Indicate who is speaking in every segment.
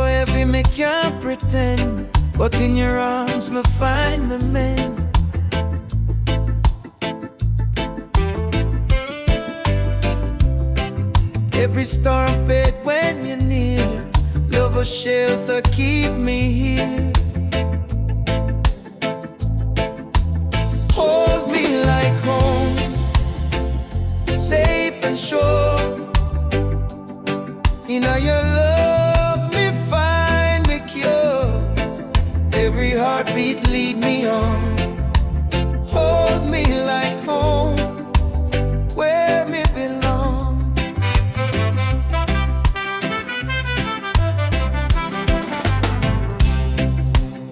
Speaker 1: heavy, me can't pretend, but in your arms me find me mend. Every storm fade when you're near. Love a shelter, keep me here. Hold me like home, safe and sure. In your love me find me cure. Every heartbeat lead me on. Hold me like home, where me belong.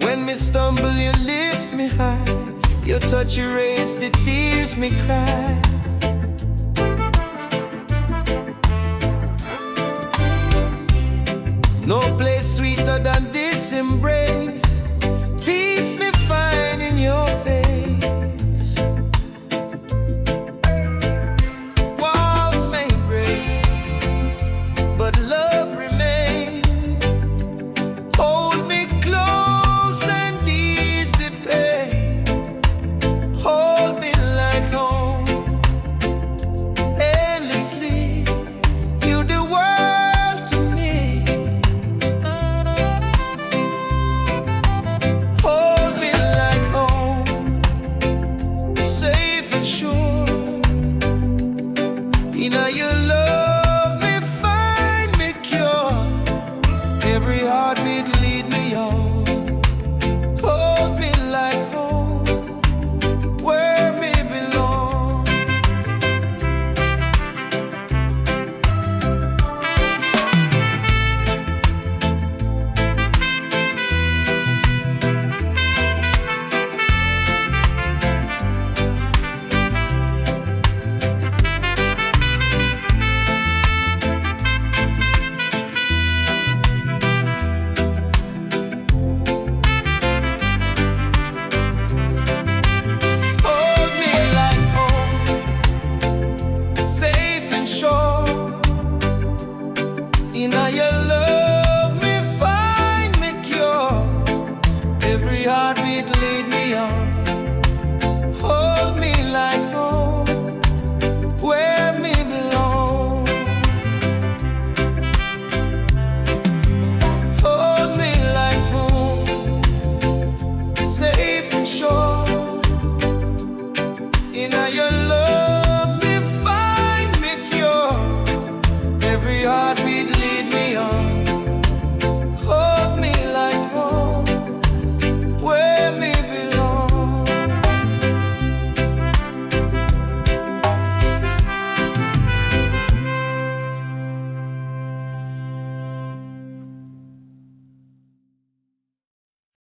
Speaker 1: When me stumble, you lift me high. Your touch erase the tears me cry. No place sweeter than this embrace. Peace me find in your face. Walls may break, but love remains. Hold me close and ease the pain. Hold me like home, endlessly. You the world to me. Hold me like home, safe and sure. In your love me find me cure. Every heartbeat